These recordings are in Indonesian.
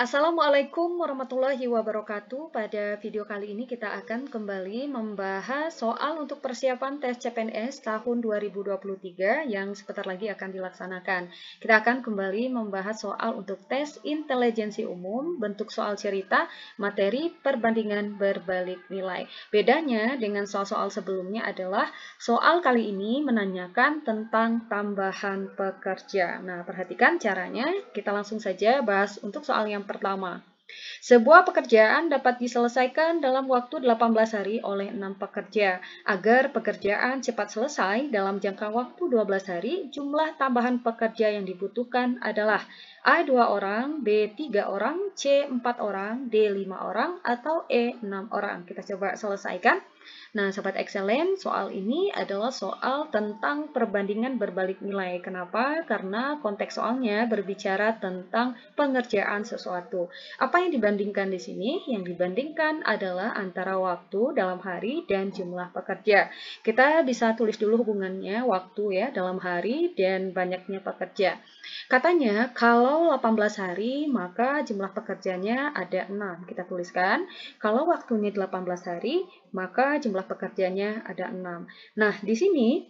Assalamualaikum warahmatullahi wabarakatuh. Pada video kali ini kita akan kembali membahas soal untuk persiapan tes CPNS tahun 2023 yang sebentar lagi akan dilaksanakan. Kita akan kembali membahas soal untuk tes intelijensi umum, bentuk soal cerita, materi perbandingan berbalik nilai. Bedanya dengan soal-soal sebelumnya adalah soal kali ini menanyakan tentang tambahan pekerja. Nah, perhatikan caranya. Kita langsung saja bahas untuk soal yang pertama. Sebuah pekerjaan dapat diselesaikan dalam waktu 18 hari oleh 6 pekerja. Agar pekerjaan cepat selesai dalam jangka waktu 12 hari, jumlah tambahan pekerja yang dibutuhkan adalah A. 2 orang, B. 3 orang, C. 4 orang, D. 5 orang, atau E. 6 orang. Kita coba selesaikan. Nah, Sobat Excellent, soal ini adalah soal tentang perbandingan berbalik nilai. Kenapa? Karena konteks soalnya berbicara tentang pengerjaan sesuatu. Apa yang dibandingkan di sini? Yang dibandingkan adalah antara waktu dalam hari dan jumlah pekerja. Kita bisa tulis dulu hubungannya waktu ya dalam hari dan banyaknya pekerja. Katanya kalau 18 hari maka jumlah pekerjanya ada 6. Kita tuliskan. Kalau waktunya 18 hari maka jumlah pekerjanya ada 6. Nah, di sini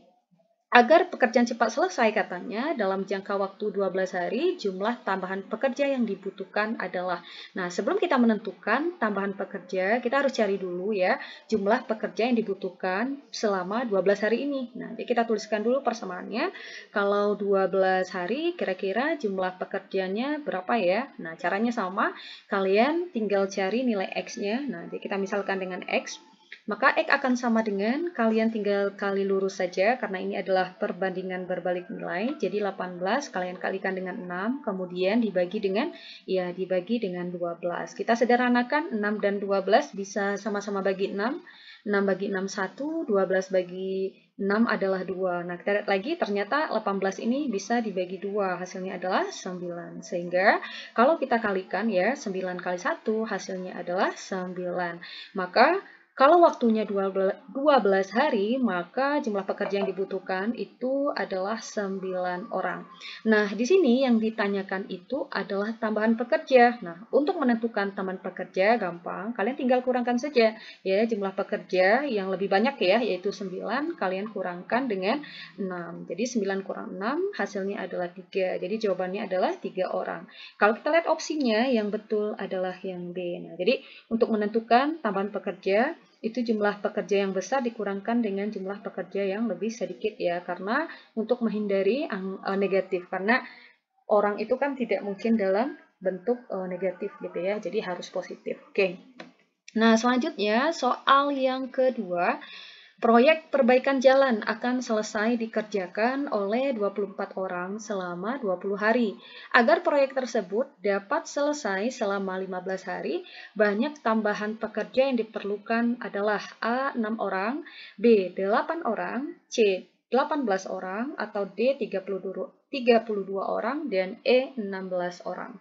agar pekerjaan cepat selesai katanya dalam jangka waktu 12 hari, jumlah tambahan pekerja yang dibutuhkan adalah. Nah, sebelum kita menentukan tambahan pekerja, kita harus cari dulu ya jumlah pekerja yang dibutuhkan selama 12 hari ini. Nah, jadi kita tuliskan dulu persamaannya. Kalau 12 hari, kira-kira jumlah pekerjanya berapa ya? Nah, caranya sama. Kalian tinggal cari nilai X-nya. Nah, jadi kita misalkan dengan X. Maka X akan sama dengan kalian tinggal kali lurus saja karena ini adalah perbandingan berbalik nilai. Jadi 18 kalian kalikan dengan 6, kemudian dibagi dengan 12. Kita sederhanakan 6 dan 12 bisa sama-sama bagi 6. 6 bagi 6 1, 12 bagi 6 adalah 2. Nah, kita lihat lagi ternyata 18 ini bisa dibagi 2, hasilnya adalah 9. Sehingga kalau kita kalikan ya 9 kali 1 hasilnya adalah 9. Maka kalau waktunya 12 hari, maka jumlah pekerja yang dibutuhkan itu adalah 9 orang. Nah, di sini yang ditanyakan itu adalah tambahan pekerja. Nah, untuk menentukan tambahan pekerja gampang, kalian tinggal kurangkan saja ya jumlah pekerja yang lebih banyak ya, yaitu 9, kalian kurangkan dengan 6. Jadi 9 kurang 6 hasilnya adalah 3. Jadi jawabannya adalah 3 orang. Kalau kita lihat opsinya yang betul adalah yang B. Nah, jadi untuk menentukan tambahan pekerja itu jumlah pekerja yang besar dikurangkan dengan jumlah pekerja yang lebih sedikit ya, karena untuk menghindari negatif, karena orang itu kan tidak mungkin dalam bentuk negatif gitu ya, jadi harus positif. Oke. Nah, selanjutnya soal yang kedua. Proyek perbaikan jalan akan selesai dikerjakan oleh 24 orang selama 20 hari. Agar proyek tersebut dapat selesai selama 15 hari, banyak tambahan pekerja yang diperlukan adalah A. 6 orang, B. 8 orang, C. 18 orang, atau D. 32 orang, dan E. 16 orang.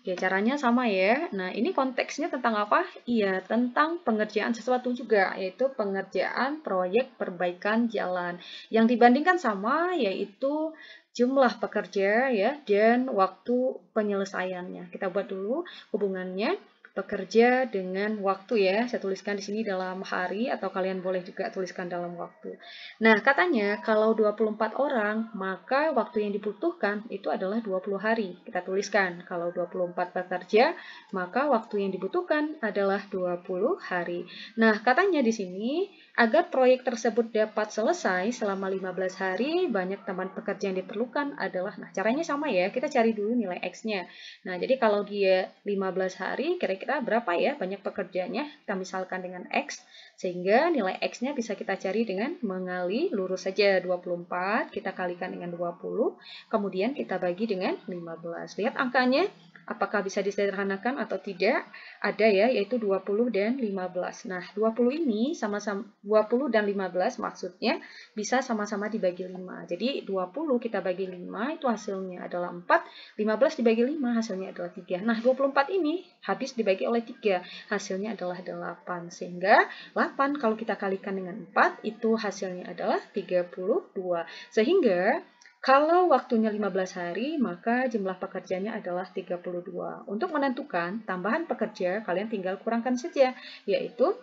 Oke, caranya sama ya. Nah, ini konteksnya tentang apa? Iya, tentang pengerjaan sesuatu juga, yaitu pengerjaan proyek perbaikan jalan. Yang dibandingkan sama yaitu jumlah pekerja ya dan waktu penyelesaiannya. Kita buat dulu hubungannya. Pekerja dengan waktu ya. Saya tuliskan di sini dalam hari atau kalian boleh juga tuliskan dalam waktu. Nah, katanya kalau 24 orang, maka waktu yang dibutuhkan itu adalah 20 hari. Kita tuliskan kalau 24 pekerja, maka waktu yang dibutuhkan adalah 20 hari. Nah, katanya di sini agar proyek tersebut dapat selesai selama 15 hari, banyak tambahan pekerja yang diperlukan adalah, nah caranya sama ya, kita cari dulu nilai X-nya. Nah, jadi kalau dia 15 hari, kira-kira berapa ya banyak pekerjanya? Kita misalkan dengan X, sehingga nilai X-nya bisa kita cari dengan mengali lurus saja 24, kita kalikan dengan 20, kemudian kita bagi dengan 15. Lihat angkanya. Apakah bisa disederhanakan atau tidak? Ada ya, yaitu 20 dan 15. Nah, 20 ini sama-sama 20 dan 15 maksudnya bisa sama-sama dibagi 5. Jadi 20 kita bagi 5 itu hasilnya adalah 4, 15 dibagi 5 hasilnya adalah 3. Nah, 24 ini habis dibagi oleh 3, hasilnya adalah 8. Sehingga 8 kalau kita kalikan dengan 4 itu hasilnya adalah 32. Sehingga Kalau waktunya 15 hari, maka jumlah pekerjanya adalah 32. Untuk menentukan tambahan pekerja, kalian tinggal kurangkan saja, yaitu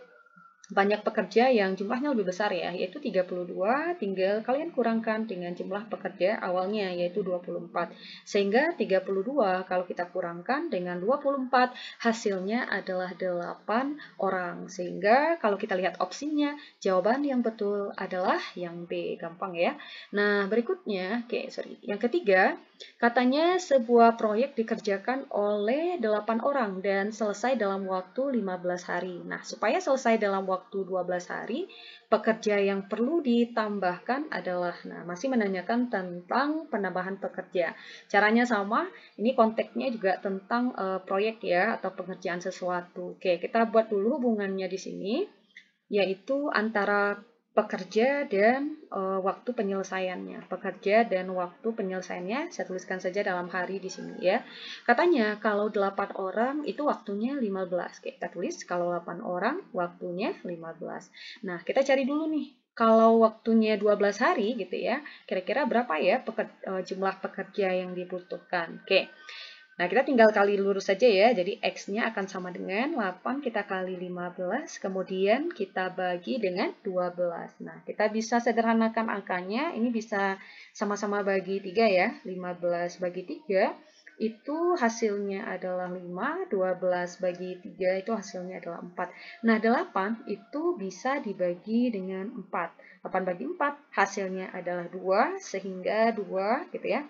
banyak pekerja yang jumlahnya lebih besar ya, yaitu 32, tinggal kalian kurangkan dengan jumlah pekerja awalnya, yaitu 24. Sehingga 32 kalau kita kurangkan dengan 24, hasilnya adalah 8 orang. Sehingga kalau kita lihat opsinya, jawaban yang betul adalah yang B, gampang ya. Nah, berikutnya, yang ketiga, katanya sebuah proyek dikerjakan oleh 8 orang dan selesai dalam waktu 15 hari. Nah, supaya selesai dalam waktu 12 hari, pekerja yang perlu ditambahkan adalah, masih menanyakan tentang penambahan pekerja. Caranya sama, ini konteksnya juga tentang proyek ya, atau pengerjaan sesuatu. Oke, kita buat dulu hubungannya di sini, yaitu antara pekerja dan waktu penyelesaiannya. Pekerja dan waktu penyelesaiannya saya tuliskan saja dalam hari di sini ya. Katanya kalau 8 orang itu waktunya 15. Oke, kita tulis kalau 8 orang waktunya 15. Nah, kita cari dulu nih. Kalau waktunya 12 hari gitu ya, kira-kira berapa ya jumlah pekerja yang dibutuhkan? Oke. Nah, kita tinggal kali lurus saja ya. Jadi, X-nya akan sama dengan 8 kita kali 15, kemudian kita bagi dengan 12. Nah, kita bisa sederhanakan angkanya. Ini bisa sama-sama bagi 3 ya. 15 bagi 3 itu hasilnya adalah 5, 12 bagi 3 itu hasilnya adalah 4. Nah, 8 itu bisa dibagi dengan 4. 8 bagi 4 hasilnya adalah 2, sehingga 2 gitu ya.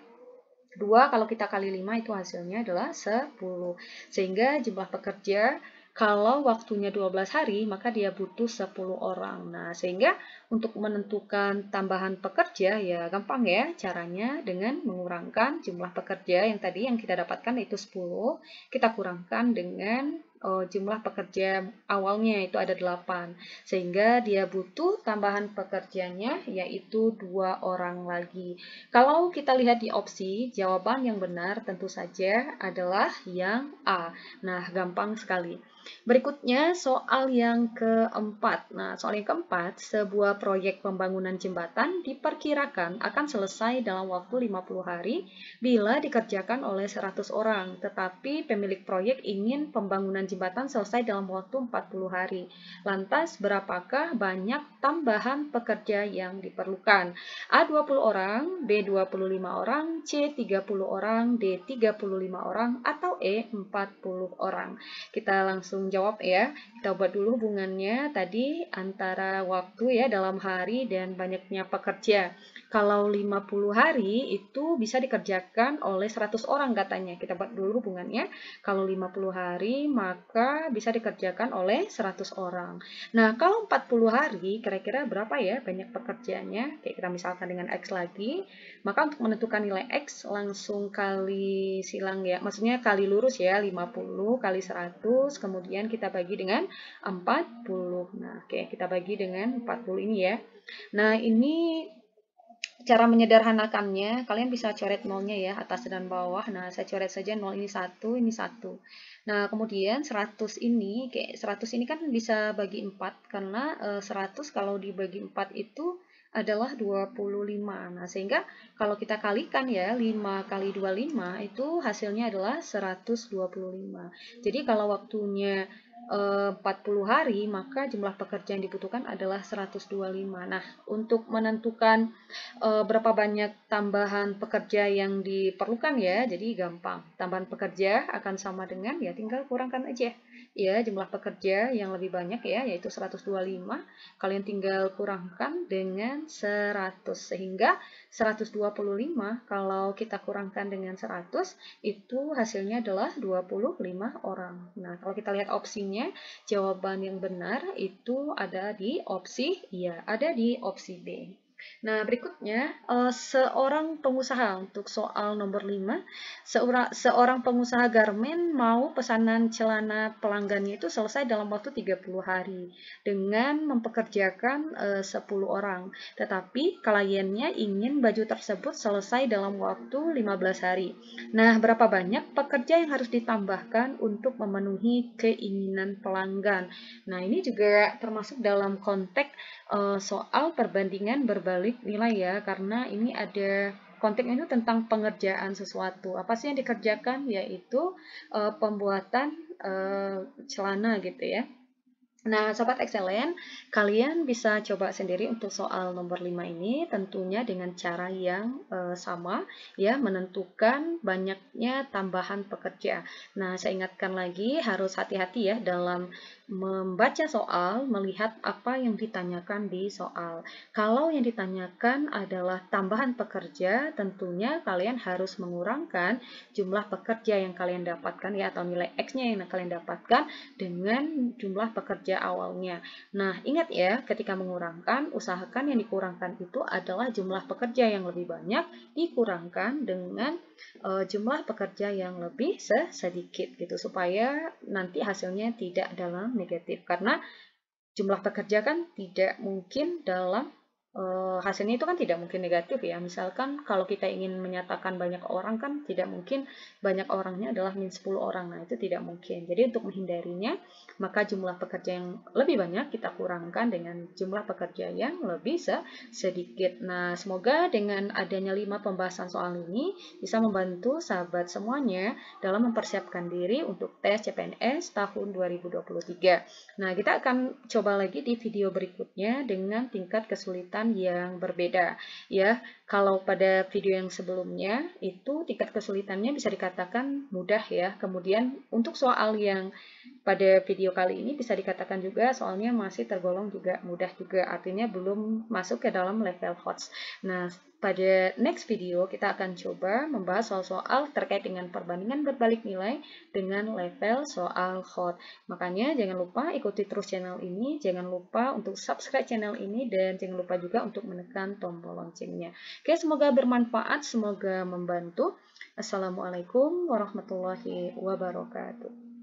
2 kalau kita kali 5 itu hasilnya adalah 10. Sehingga jumlah pekerja kalau waktunya 12 hari, maka dia butuh 10 orang. Nah, sehingga untuk menentukan tambahan pekerja, ya gampang ya caranya dengan mengurangkan jumlah pekerja yang tadi yang kita dapatkan yaitu 10, kita kurangkan dengan jumlah pekerja awalnya itu ada 8. Sehingga dia butuh tambahan pekerjanya yaitu 2 orang lagi. Kalau kita lihat di opsi, jawaban yang benar tentu saja adalah yang A. Nah, gampang sekali. Berikutnya soal yang keempat. Nah, soal yang keempat, sebuah proyek pembangunan jembatan diperkirakan akan selesai dalam waktu 50 hari bila dikerjakan oleh 100 orang. Tetapi pemilik proyek ingin pembangunan jembatan selesai dalam waktu 40 hari. Lantas, berapakah banyak tambahan pekerja yang diperlukan? A 20 orang, B 25 orang, C 30 orang, D 35 orang, atau E 40 orang. Kita langsung jawab ya. Kita buat dulu hubungannya tadi antara waktu ya dalam hari dan banyaknya pekerja. Kalau 50 hari itu bisa dikerjakan oleh 100 orang katanya. Kita buat dulu hubungannya. Kalau 50 hari maka bisa dikerjakan oleh 100 orang. Nah, kalau 40 hari kira-kira berapa ya banyak pekerjaannya? Kayak kita misalkan dengan X lagi. Maka untuk menentukan nilai X langsung kali silang ya. Maksudnya kali lurus ya. 50 kali 100 kemudian kita bagi dengan 40. Nah, oke, kita bagi dengan 40 ini ya. Nah, ini cara menyederhanakannya, kalian bisa coret nolnya ya, atas dan bawah. Nah, saya coret saja 0 ini 1, ini 1. Nah, kemudian 100 ini, kayak 100 ini kan bisa bagi 4, karena 100 kalau dibagi 4 itu adalah 25. Nah, sehingga kalau kita kalikan ya, 5 kali 25 itu hasilnya adalah 125. Jadi kalau waktunya 40 hari, maka jumlah pekerja yang dibutuhkan adalah 125. Nah, untuk menentukan berapa banyak tambahan pekerja yang diperlukan ya, jadi gampang. Tambahan pekerja akan sama dengan, ya tinggal kurangkan aja. Ya, jumlah pekerja yang lebih banyak ya, yaitu 125. Kalian tinggal kurangkan dengan 100. Sehingga 125 kalau kita kurangkan dengan 100, itu hasilnya adalah 25 orang. Nah, kalau kita lihat opsinya, jawaban yang benar itu ada di opsi, ya, ada di opsi B. Nah, berikutnya, seorang pengusaha untuk soal nomor 5, seorang pengusaha garmen mau pesanan celana pelanggannya itu selesai dalam waktu 30 hari dengan mempekerjakan 10 orang. Tetapi kliennya ingin baju tersebut selesai dalam waktu 15 hari. Nah, berapa banyak pekerja yang harus ditambahkan untuk memenuhi keinginan pelanggan? Nah, ini juga termasuk dalam konteks soal perbandingan berbalik nilai ya, karena ini ada Konten itu tentang pengerjaan sesuatu. Apa sih yang dikerjakan? Yaitu pembuatan celana gitu ya. Nah, Sobat Excellent, kalian bisa coba sendiri untuk soal nomor 5 ini tentunya dengan cara yang sama ya, menentukan banyaknya tambahan pekerja. Nah, saya ingatkan lagi harus hati-hati ya dalam membaca soal, melihat apa yang ditanyakan di soal. Kalau yang ditanyakan adalah tambahan pekerja, tentunya kalian harus mengurangkan jumlah pekerja yang kalian dapatkan ya, atau nilai X-nya yang kalian dapatkan dengan jumlah pekerja awalnya. Nah, ingat ya, ketika mengurangkan, usahakan yang dikurangkan itu adalah jumlah pekerja yang lebih banyak dikurangkan dengan jumlah pekerja yang lebih sedikit gitu, supaya nanti hasilnya tidak dalam negatif, karena jumlah pekerja kan tidak mungkin dalam hasilnya itu kan tidak mungkin negatif ya. Misalkan kalau kita ingin menyatakan banyak orang kan tidak mungkin banyak orangnya adalah min 10 orang. Nah, itu tidak mungkin. Jadi untuk menghindarinya, maka jumlah pekerja yang lebih banyak kita kurangkan dengan jumlah pekerja yang lebih sedikit. Nah, semoga dengan adanya 5 pembahasan soal ini bisa membantu sahabat semuanya dalam mempersiapkan diri untuk tes CPNS tahun 2023. Nah, kita akan coba lagi di video berikutnya dengan tingkat kesulitan yang berbeda. Ya, kalau pada video yang sebelumnya itu tingkat kesulitannya bisa dikatakan mudah ya. Kemudian untuk soal yang pada video kali ini bisa dikatakan juga soalnya masih tergolong juga mudah juga, artinya belum masuk ke dalam level HOTS. Nah, pada next video kita akan coba membahas soal-soal terkait dengan perbandingan berbalik nilai dengan level soal HOT. Makanya jangan lupa ikuti terus channel ini, jangan lupa untuk subscribe channel ini, dan jangan lupa juga untuk menekan tombol loncengnya. Oke, semoga bermanfaat, semoga membantu. Assalamualaikum warahmatullahi wabarakatuh.